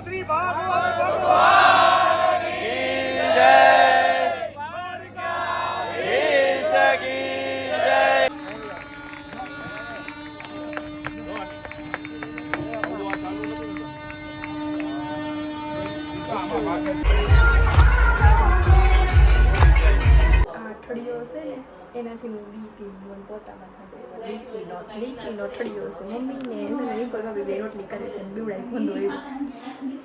શ્રી ભાગવત ભગવાન કી જય, દ્વારકાધીશ કી જય. ઠળિયો છે ને એનાથી હું બીતી મને પોતામાં થતો લીચીનો ઠળિયો છે મમ્મીને નિકોલ ભાભી બે રોટલી કરે છે બીવડાઈ ખોંદો એવું.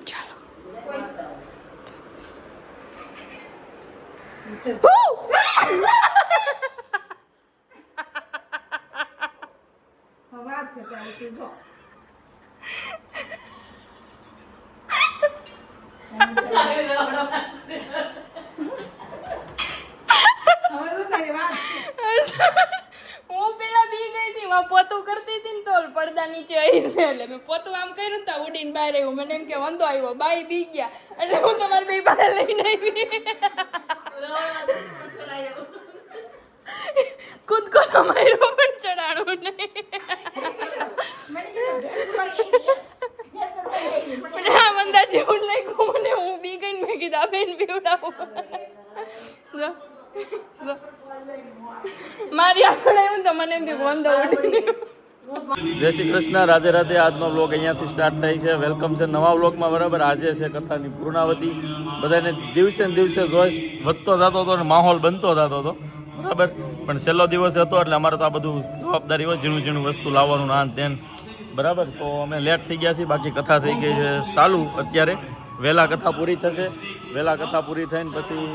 ચાલો વાત છે ત્યારે તું જો પોતું કરતી હતી ને તો પડદા નીચે આવી છે એટલે મેં પોતું આમ કર્યું તો ઉડીને બહાર આવ્યું. મને એમ કે વાંધો આવ્યો બાઈ બી ગયા એટલે હું તમારી બે પાસે લઈને આવી. કૂદકો તો માર્યો પણ ચડાણું નહીં. આ બંદા જેવું લાગ્યું મને. હું બી ગઈને મેં કીધું આ બેન બીવડાવું. મારી આપણે એવું તો મને એમ થયું વાંધો ઉડી. જય શ્રી કૃષ્ણ, રાધે રાધે. આજનો વ્લોગ અહીંયાથી સ્ટાર્ટ થાય છે. વેલકમ છે નવા વ્લોગમાં. બરાબર, આજે છે કથાની પૂર્ણાવતી. બધાને દિવસે ને દિવસે જોશ વધતો જતો હતો અને માહોલ બનતો જતો હતો. બરાબર, પણ છેલ્લો દિવસ હતો એટલે અમારે તો આ બધું જવાબદારી હોય, ઝીણું ઝીણું વસ્તુ લાવવાનું ના તેન. બરાબર, તો અમે લેટ થઈ ગયા છીએ. બાકી કથા થઈ ગઈ છે ચાલુ. અત્યારે વહેલા કથા પૂરી થશે. વહેલા કથા પૂરી થઈને પછી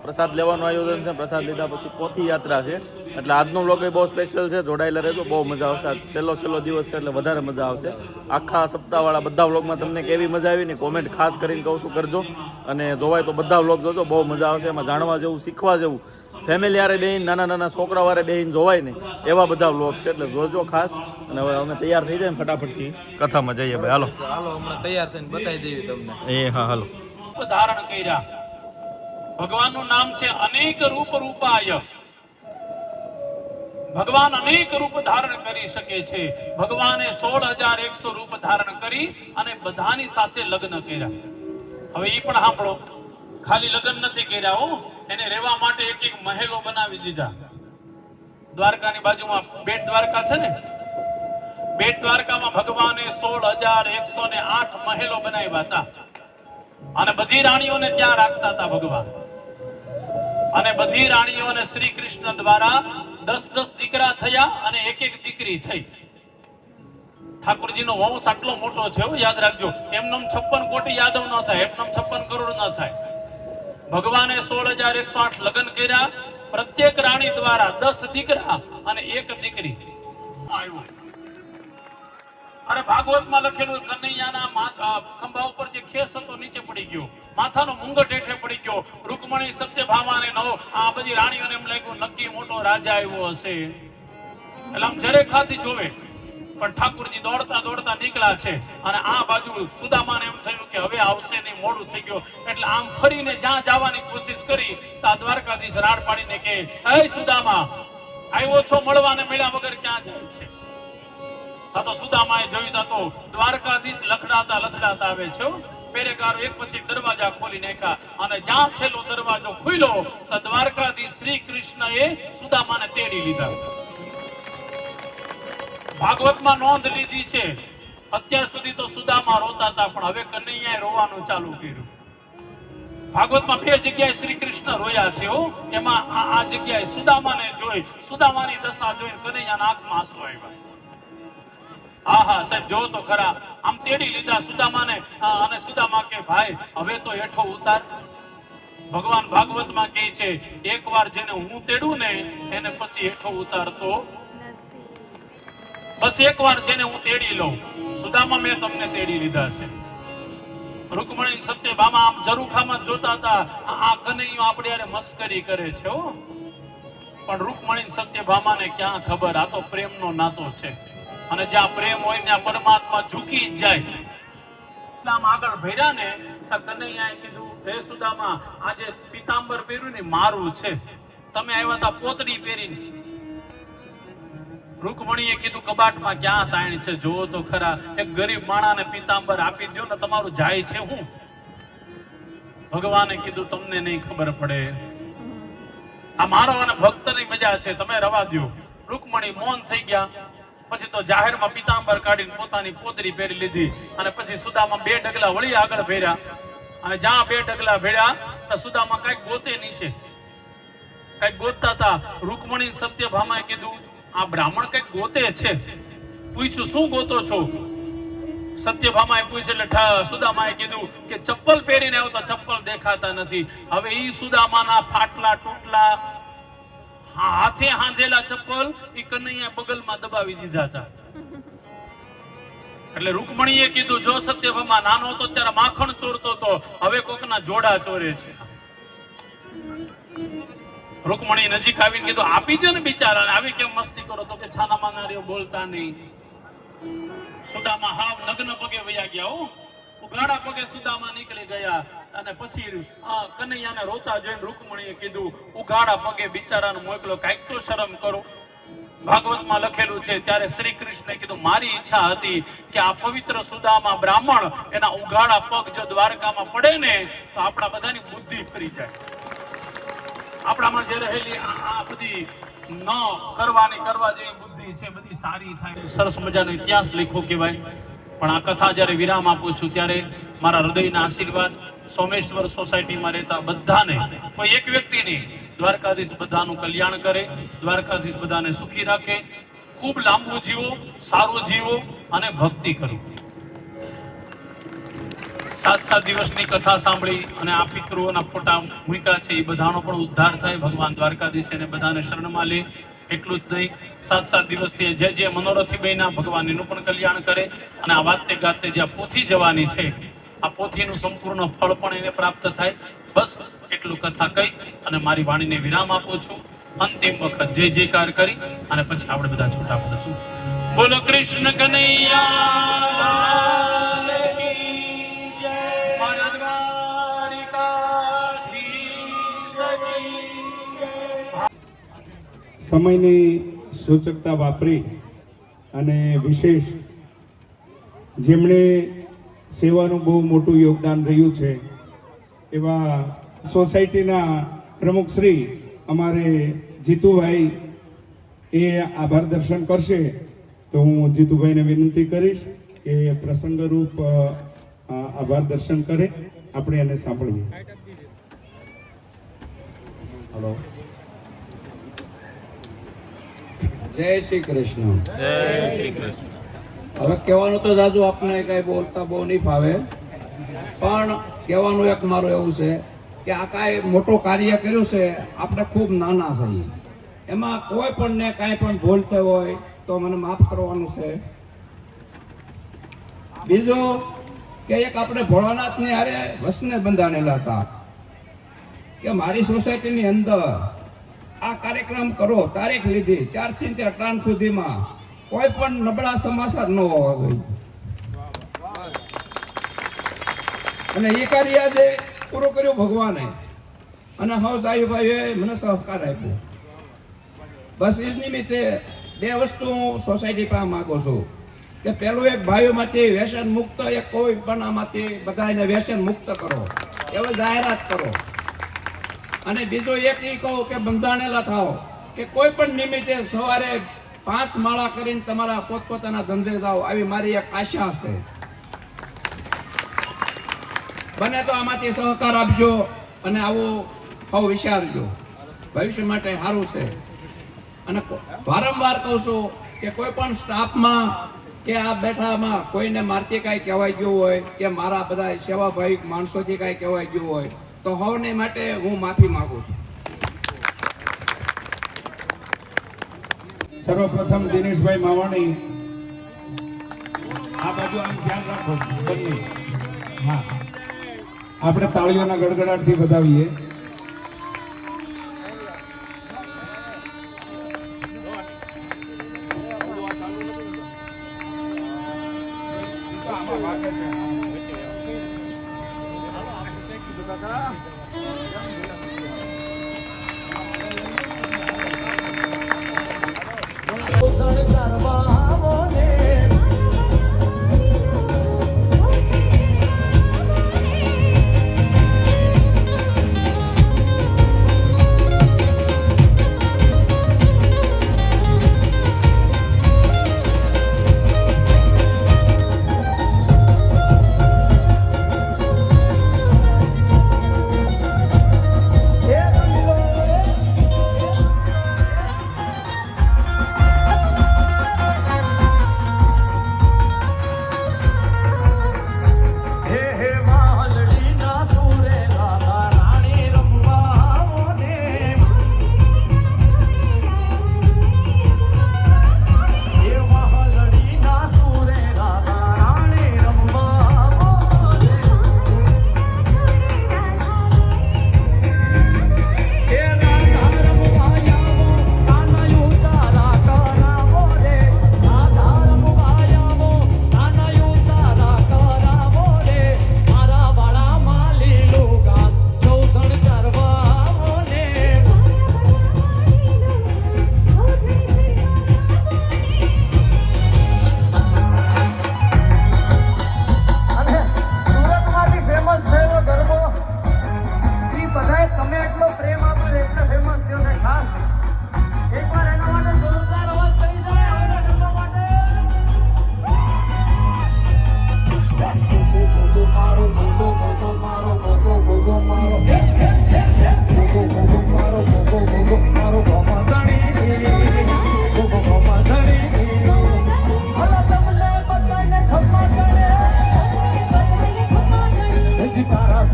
પ્રસાદ લેવાનું આયોજન છે. પ્રસાદ લીધા પછી પોથી યાત્રા છે. એટલે આજનો વ્લોગ એ બહુ સ્પેશિયલ છે. જોડાયેલા રહેજો, બહુ મજા આવશે. આજ છેલ્લો દિવસ છે એટલે વધારે મજા આવશે. આખા સપ્તાહવાળા બધા વ્લોગમાં તમને કેવી મજા આવી ને કોમેન્ટ ખાસ કરીને કહું છું કરજો. અને જોવાય તો બધા વ્લોગ જોજો, બહુ મજા આવશે. એમાં જાણવા જેવું, શીખવા જેવું, ફેમિલી હારે બેહીને, નાના છોકરા વારે બેહીને જોવાય ને એવા બધા વ્લોગ છે. એટલે જોજો ખાસ. અને હવે અમે તૈયાર થઈ જાય ને ફટાફટથી કથામાં જઈએ ભાઈ. હાલો હમણાં તૈયાર થઈને બતાવી દેવી તમને. હા હાલો. ધારણ કર્યા. ભગવાનનું નામ છે અનેક રૂપ રૂપાય. ભગવાન અનેક રૂપ ધારણ કરી શકે છે. ભગવાને 16,100 રૂપ ધારણ કરી અને બધાની સાથે લગ્ન કર્યા. હવે એ પણ સાંભળો, ખાલી લગ્ન નથી કર્યા હો, એને રહેવા માટે એક મહેલો બનાવી દીધા. દ્વારકાની બાજુમાં બેટ દ્વારકા છે ને, બેટ દ્વારકામાં ભગવાને 16,108 મહેલો બનાવ્યા હતા. અને બધી રાણીઓને ત્યાં રાખતા હતા ભગવાન. અને બધી રાણીઓને શ્રી કૃષ્ણ દ્વારા 10 દીકરા થયા અને એક દીકરી થઈ. ઠાકોરજીનો વંશ આટલો મોટો છે, યાદ રાખજો. એમનેમ 56 કોટી યાદવ ન થાય, એમનેમ 56 કરોડ ન થાય. ભગવાને 16,108 લગ્ન કર્યા. પ્રત્યેક રાણી દ્વારા 10 દીકરા અને એક દીકરી આવ્યું. અને ભાગવતમાં લખેલું કનૈયાના ખંભા ઉપર જે ખેસ હતો નીચે પડી ગયો, માથાનો મુંગટ હેઠે પડી ગયો. રૂકમણી સત્યભામાને આ બધી રાણીઓને એમ લાગ્યું નક્કી મોટો રાજા આવ્યો હશે. એટલે આમ જરે ખાથી જોવે, પણ ઠાકોરજી દોડતા નીકળ્યા છે. અને આ બાજુ સુદામાને એમ થયું કે હવે આવશે નહીં, મોડું થઈ ગયું. એટલે આમ ફરીને જ્યાં જવાની કોશિશ કરી તા દ્વારકાધીશ રાડ પાડીને કે હે સુદામા, આવ્યો છો મળવાને, મળ્યા વગર ક્યાં જાય છે? તો સુદામાએ જોયું તો દ્વારકાધીશ લથડાતા આવે છે. પેરેકારો એક પછી દરવાજા ખોલી નાખ્યા. અને જ્યાં છેલ્લો દરવાજો ખુલ્યો તો દ્વારકાધીશ શ્રી કૃષ્ણએ સુદામાને તેડી લીધા. ભાગવતમાં નોંધ લીધી છે. અત્યાર સુધી તો સુદામા રોતા હતા, પણ હવે કનૈયાએ રોવાનું ચાલુ કર્યું. ભાગવતમાં 2 જગ્યાએ શ્રી કૃષ્ણ રોયા છે. એમાં આ જગ્યાએ સુદામાને જોઈ, સુદામાની દશા જોઈને કનૈયાના આંખમાં આંસુ આવ્યા. હા સાહેબ, જો તો ખરા. આમ તેડી લીધા સુદામાને. અને સુદામા કે ભાઈ હવે તો હેઠો ઉતાર. ભગવાન ભાગવતમાં કહે છે એકવાર જેને હું તેડું ને એને પછી હેઠો ઉતારતો. બસ એકવાર જેને હું તેડી લઉં. સુદામા, મેં તમને તેડી લીધા છે. રૂકમણી સત્યભામા આમ ઝરૂખામાં જોતા હતા, આ કનૈયો આપણે યારે મસ્કરી કરે છે. પણ રૂકમણી સત્યભામાને ક્યાં ખબર, આ તો પ્રેમનો નાતો છે. અને જ્યાં પ્રેમ હોય ત્યાં પરમાત્મા ઝૂકી જ જાય. આમ આગળ ભર્યા ને તો કનૈયાએ કીધું, હે સુદામા, આજે પીતાંબર પહેર્યું ને મારું છે, તમે આવ્યા હતા પોતડી પહેરીને. રૂકમણીએ કીધું કબાટમાં ક્યાં તાણ છે જોવો તો ખરા, એક ગરીબ માણાને પીતાંબર આપી દો ને, તમારું જાય છે હું? ભગવાને કીધું તમને નહીં ખબર પડે, આ મારો અને ભક્તની મજા છે, તમે રવા દો. રૂકમણી મૌન થઈ ગયા. પછી તો જાહેરમાં પીતાંબર કાઢીને પોતાની પોતરી પહેરી લીધી અને પછી સુદામા 2 ડગલા વળી આગળ ભેર્યા. અને જ્યાં 2 ડગલા ભેર્યા તો સુદામા કઈક ગોતે નીચે કઈક ગોતતા હતા. રૂકમણી સત્યભામાએ કીધું આ બ્રાહ્મણ કઈક ગોતે છે. પૂછ્યું શું ગોતો છો? સત્યભામાએ પૂછ્યું એટલે સુદામાએ કીધું કે ચપ્પલ પહેરીને આવ્યો તો ચપ્પલ દેખાતા નથી. હવે ઈ સુદામાના ફાટલા તૂટલા હાથે હાંધેલા ચપ્પલ ઈ કનૈયા બગલમાં દબાવી દીધા હતા. એટલે રૂકમણીએ કીધું જો સત્યભામા નાનો હતો ત્યારે માખણ ચોરતો હતો, હવે કોકના જોડા ચોરે છે. રૂકમણી નજીક આવીને કીધું આપી દો ને બિચારાને, આવી કેમ મસ્તી કરો? તો કે છાના માના બોલતા નહીં. સુદામા હાવ નગ્ન પગે વયા ગયા. હો ઉઘાડા પગે સુદામા નીકળી ગયા. અને પછી કનૈયાને રોતા જોઈને રૂકમણીએ કીધું ઉઘાડા પગે બિચારાને મોકલો, કાંઈક તો શરમ કરો. ભાગવતમાં લખેલું છે ત્યારે શ્રી કૃષ્ણે કીધું મારી ઈચ્છા હતી કે આ પવિત્ર સુદામા બ્રાહ્મણ એના ઉઘાડા પગ જો દ્વારકામાં પડે ને તો આપણા બધાની બુદ્ધિ ફરી જાય. આપણામાં જે રહેલી આ બધી ન કરવાની કરવા જેવી બુદ્ધિ છે બધી સારી થાય. સરસ મજાનો ઇતિહાસ લખ્યો કહેવાય. પણ આ કથા જ્યારે વિરામ આપું છું ત્યારે મારા હૃદયના આશીર્વાદ સોમેશ્વર સોસાયટીમાં રહેતા બધાને, કોઈ એક વ્યક્તિ નહીં, દ્વારકાધીશ બધાનું કલ્યાણ કરે, દ્વારકાધીશ બધાને સુખી રાખે, ખૂબ લાંબુ જીવો, સારું જીવો અને ભક્તિ કરો. 7 દિવસની કથા સાંભળી અને આ પિતૃઓના ફોટા મૂક્યા છે, એ બધાનો પણ ઉદ્ધાર થાય. ભગવાન દ્વારકાધીશ એને બધાને શરણમાં લે. એટલું જ નહીં, 7 દિવસથી જે મનોરથી બન્યા ભગવાન એનું પણ કલ્યાણ કરે. અને આ વાતે ગાતે જે પોથી જવાની છે, આ પોથીનું સંપૂર્ણ ફળ પણ એને પ્રાપ્ત થાય. બસ એટલું કથા કહી અને મારી વાણીને વિરામ આપું છું. અંતિમ વખત જય જયકાર કરી અને પછી આપણે બધા છૂટા પડશું. બોલો કૃષ્ણ કનૈયા સમયની સૂચકતા વાપરી અને વિશેષ જેમણે સેવાનું બહુ મોટું યોગદાન રહ્યું છે એવા સોસાયટીના પ્રમુખ શ્રી અમારે જીતુભાઈ એ આભાર દર્શન કરશે. તો હું જીતુભાઈને વિનંતી કરીશ કે પ્રસંગરૂપ આભાર દર્શન કરે, આપણે એને સાંભળીએ. હલો, જય શ્રી કૃષ્ણ. જય શ્રી કૃષ્ણ. હવે કહેવાનું તો જાજુ આપણે કઈ બોલતા બહુ નહીં ફાવે, પણ કહેવાનું એક મારું એવું છે કે આ કાંઈ મોટું કાર્ય કર્યું છે, આપણે ખૂબ નાના છીએ, એમાં કોઈ પણ ને કાંઈ પણ ભૂલ થઈ હોય તો મને માફ કરવાનું છે. બીજું કે એક આપણે ભોળાનાથની હારે વસને બંધાણેલા હતા કે મારી સોસાયટીની અંદર આ કાર્યક્રમ કરો, તારીખ લીધી, 4 થી 3 સુધીમાં કોઈ પણ નબળા સમાચાર ન હોવા જોઈએ. અને એ કાર્ય આજે પૂરું કર્યું ભગવાને, અને હવસાયુભાઈએ મને સહકાર આપ્યો. બસ એ નિમિત્તે 2 વસ્તુ હું સોસાયટી પાસે માંગુ છું કે પેલું એક ભાઈઓમાંથી વ્યસન મુક્ત, એક કોઈ પણ આમાંથી બધાને વ્યસન મુક્ત કરો એવો જાહેરાત કરો. અને બીજું એક એ કહું કે બંધાણેલા થાઓ, કે કોઈ પણ નિમિત્તે સવારે 5 માળા કરીને તમારા પોતપોતાના ધંધે જાઓ, આવી મારી એક આશા છે. બને તો આમાંથી સહકાર આપજો અને આવું બહુ વિચારજો, ભવિષ્ય માટે સારું છે. અને વારંવાર કહું છું કે કોઈ પણ સ્ટાફમાં કે આ બેઠામાં કોઈને મારથી કાંઈ કહેવાય ગયું હોય કે મારા બધા સેવાભાવી માણસોથી કાંઈ કહેવાય ગયું હોય તો હવને માટે હું માફી માંગુ છું. સર્વપ્રથમ દિનેશભાઈ માવાણી, આ બાજુ આમ ધ્યાન રાખો બંને. હા, આપણે તાળીઓના ગડગડાટથી વધાવીએ. ધડકા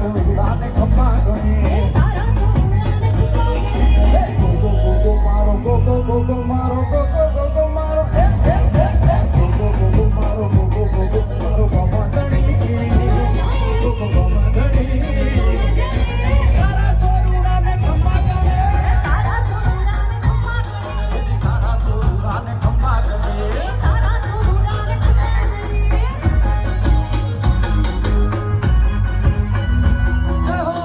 સોરુડાને ખમ્મા ગણે ગોગો ગોગો મારો ગોગો ગોગો મારો ગોગો ગોગો મારો ગોગો ગોગો મારો ગોગો ગોગો મારો બાબા ધણી ગોગો બાબા ધણી તારા સોરુડાને ખમ્મા ગણે તારા સોરુડાને ખમ્મા ગણે Oh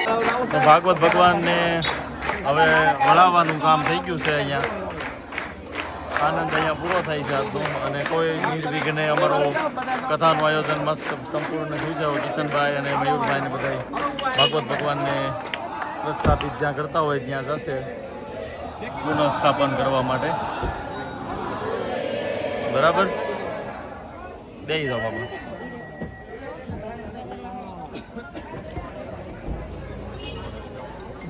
તો ભાગવત ભગવાનને હવે વળાવવાનું કામ થઈ ગયું છે અહીંયા. આનંદ અહીંયા પૂરો થાય છે આજનો, અને કોઈ નિર્વિઘ્ને અમારો કથાનું આયોજન મસ્ત સંપૂર્ણ થયું છે. કિશનભાઈ અને મયુરભાઈને બધા ભાગવત ભગવાનને પ્રસ્થાપિત જ્યાં કરતા હોય ત્યાં જશે પુનઃસ્થાપન કરવા માટે. બરાબર, બેસી જાઓ બાબા.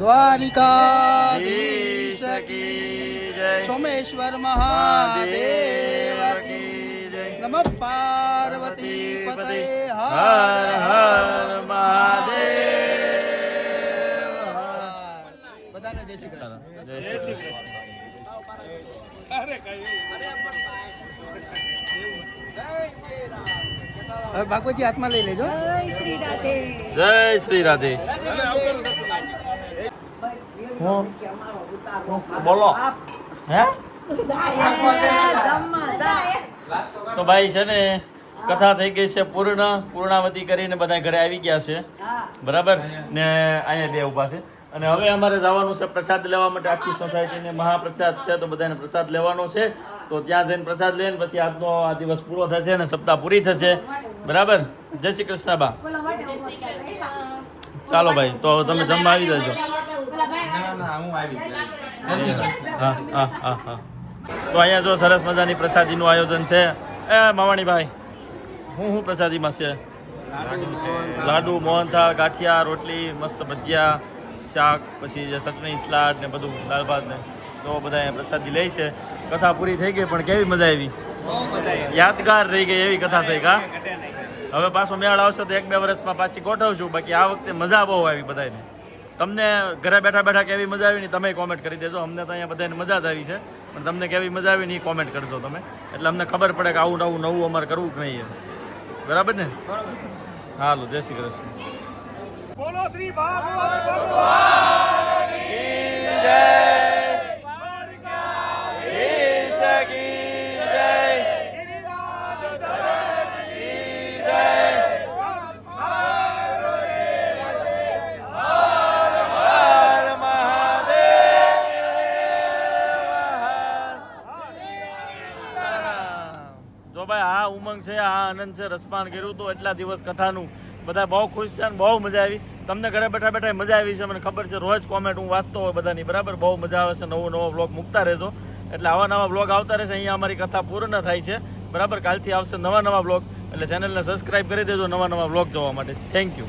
દ્વારિકાધીશ કી જય, સોમેશ્વર મહાદેવ કી જય. નમઃ પાર્વતી પતય હર હર મહાદેવ. બધાને જય શ્રી કૃષ્ણ. જય શ્રી કૃષ્ણ. હવે ભાગવતજી હાથમાં લઈ લેજો. જય શ્રી રાધે. બોલો હે. તો ભાઈ છે ને કથા થઈ ગઈ છે પૂર્ણાવતી કરીને બધા ઘરે આવી ગયા છે. બરાબર ને અહીંયા બે ઊભા છે. અને હવે અમારે જવાનું છે પ્રસાદ લેવા માટે. આખી સોસાયટીને મહાપ્રસાદ છે તો બધાને પ્રસાદ લેવાનો છે. તો ત્યાં જઈને પ્રસાદ લઈને પછી આજનો આ દિવસ પૂરો થશે અને સપ્તાહ પૂરી થશે. બરાબર. જય શ્રી કૃષ્ણ બા. ચાલો ભાઈ, તો તમે જમવા આવી જજો. હા હા હા હા. તો અહીંયા જો સરસ મજાની પ્રસાદીનું આયોજન છે. એ માવાણીભાઈ, હું પ્રસાદીમાં છે? લાડુ, મોહનથાળ, ગાંઠિયા, રોટલી, મસ્ત ભજીયા, શાક, પછી જે ચટણી, સલાડ ને બધું, દાળ ભાત ને. તો બધા અહીંયા પ્રસાદી લે છે. કથા પૂરી થઈ ગઈ, પણ કેવી મજા આવી? યાદગાર રહી ગઈ એવી કથા થઈ. કા હવે પાછો મેળ આવશે તો 1-2 વર્ષમાં પાછી ગોઠવશું. બાકી આ વખતે મજા બહુ આવી બધાને. તમને ઘરે બેઠા બેઠા કેવી મજા આવી ને તમે કોમેન્ટ કરી દેજો. અમને તો અહીંયા બધાને મજા જ આવી છે, પણ તમને કેવી મજા આવી ને એ કોમેન્ટ કરજો તમે, એટલે અમને ખબર પડે કે આવું નવું અમારે કરવું કે નહીં. બરાબર ને? હાલો, જય શ્રી કૃષ્ણ. બોલો શ્રી ભાગવત ભગવાન કી જય. દ્વારકાધીશ કી જય. ગિરિરાજ ધરમ કી જય. જો ભાઈ આ ઉમંગ છે, આ આનંદ છે, રસપાન કર્યું તો એટલા દિવસ કથાનું બધા બહુ ખુશ છે અને બહુ મજા આવી. તમને ઘરે બેઠા બેઠા મજા આવી છે, મને ખબર છે. રોજ કોમેન્ટ હું વાંચતો હોય બધાની. બરાબર, બહુ મજા આવે છે. નવો બ્લોગ મૂકતા રહેજો, એટલે આવા નવા બ્લોગ આવતા રહેશે. અહીંયા અમારી કથા પૂર્ણ થાય છે. બરાબર, કાલથી આવશે નવા બ્લોગ, એટલે ચેનલને સબસ્ક્રાઈબ કરી દેજો નવા બ્લોગ જોવા માટે. Thank you.